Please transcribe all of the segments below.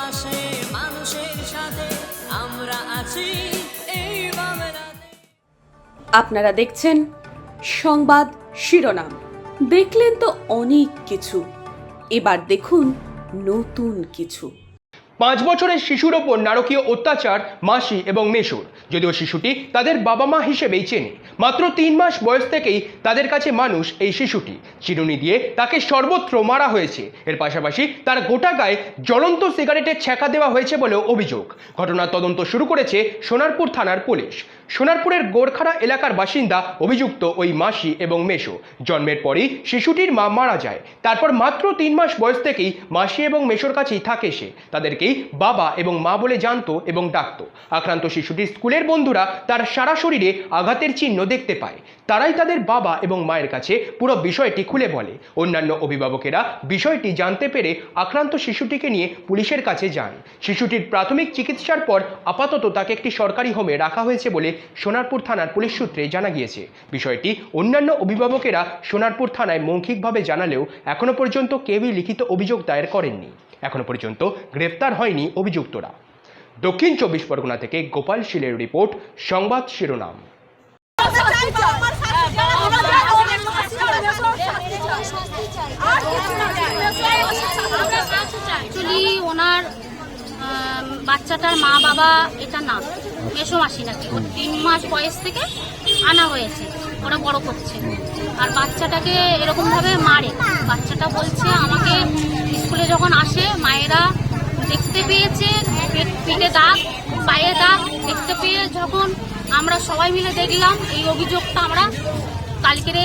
পাশে মানুষের সাথে আমরা আছি এই বাংলাতে। আপনারা দেখছেন সংবাদ শিরোনাম। দেখলেন তো অনেক কিছু, এবার দেখুন নতুন কিছু। 5 বছরের শিশুর ওপর নারকীয় অত্যাচার মাসি এবং মেশোর। যদিও শিশুটি তাদের বাবা মা হিসেবেই চেনে। মাত্র 3 মাস বয়স থেকেই তাদের কাছে মানুষ এই শিশুটি। চিরুনি দিয়ে তাকে সর্বত্র মারা হয়েছে। এর পাশাপাশি তার গোটা গায়ে জ্বলন্ত সিগারেটের ছ্যাঁকা দেওয়া হয়েছে বলেও অভিযোগ। ঘটনার তদন্ত শুরু করেছে সোনারপুর থানার পুলিশ। সোনারপুরের গোরখাড়া এলাকার বাসিন্দা অভিযুক্ত ওই মাসি এবং মেশো। জন্মের পরই শিশুটির মা মারা যায়। তারপর মাত্র 3 মাস বয়স থেকেই মাসি এবং মেশোর কাছেই থাকে সে। তাদেরকেই বাবা এবং মা বলে জানতো এবং ডাকতো। আক্রান্ত শিশুটির স্কুলের বন্ধুরা তার সারা শরীরে আঘাতের চিহ্ন দেখতে পায়। তারাই তাদের বাবা এবং মায়ের কাছে পুরো বিষয়টি খুলে বলে। অন্যান্য অভিভাবকেরা বিষয়টি জানতে পেরে আক্রান্ত শিশুটিকে নিয়ে পুলিশের কাছে যান। শিশুটির প্রাথমিক চিকিৎসার পর আপাতত তাকে একটি সরকারি হোমে রাখা হয়েছে বলে সোনারপুর থানার পুলিশ সূত্রে জানা গিয়েছে। বিষয়টি অন্যান্য অভিভাবকেরা সোনারপুর থানায় মৌখিকভাবে জানালেও এখনো পর্যন্ত কেউই লিখিত অভিযোগ দায়ের করেননি। এখনো পর্যন্ত গ্রেফতার হয়নি অভিযুক্তরা। দক্ষিণ 24 পরগনা থেকে গোপাল শীলের রিপোর্ট, সংবাদ শিরোনাম। অ্যাকচুয়ালি ওনার বাচ্চাটার মা বাবা এটা না, মেসো মাসি নাকি। 3 মাস বয়স থেকে আনা হয়েছে, ওরা বড় করছে। আর বাচ্চাটাকে এরকম ভাবে মারে। বাচ্চাটা বলছে আমাকে স্কুলে যখন আসে মায়েরা দেখতে পেয়েছে, পিঠে দাগ, পায়ে দাগ দেখতে পেয়ে যখন আমরা সবাই মিলে দেখলাম, এই অভিযোগটা আমরা কালকেরে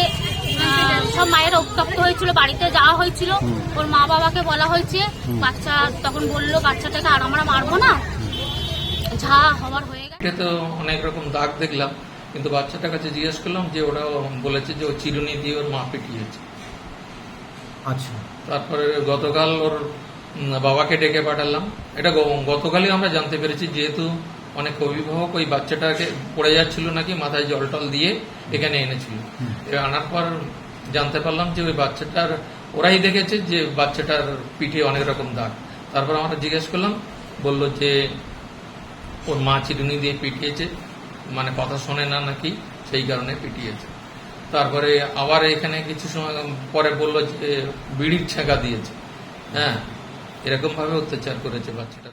সব মায়েরা উত্তপ্ত হয়েছিল, বাড়িতে যাওয়া হয়েছিল, ওর মা বাবাকে বলা হয়েছে। বাচ্চা তখন বললো বাচ্চাটাকে আর আমরা মারবো না, যা হওয়ার হয়ে গেছে। তো অনেক রকম দাগ দেখলাম, কিন্তু বাচ্চাটার কাছে জিজ্ঞেস করলাম যে ওরা বলেছে যে ও চিরুনি দিয়ে ওর মা পিটিয়েছে। আচ্ছা, তারপরে গতকাল ওর বাবাকে ডেকে পাঠালাম। এটা গতকালই আমরা জানতে পেরেছি, যেহেতু অনেক অভিভাবক ওই বাচ্চাটাকে পড়ে যাচ্ছিল নাকি, মাথায় জল টল দিয়ে এখানে এনেছিল। আনার পর জানতে পারলাম যে ওই বাচ্চাটার ওরাই দেখেছে যে বাচ্চাটার পিঠে অনেক রকম দাগ। তারপর আমরা জিজ্ঞেস করলাম, বললো যে ওর মা চিরুনি দিয়ে পিটিয়েছে, মানে কথা শোনে না নাকি, সেই কারণে পিটিয়েছে। তারপরে আবার এখানে কিছু সময় পরে বললো যে বিড়ির ছ্যাঁকা দিয়েছে। হ্যাঁ, এরকম ভাবে অত্যাচার করেছে বাচ্চাটা।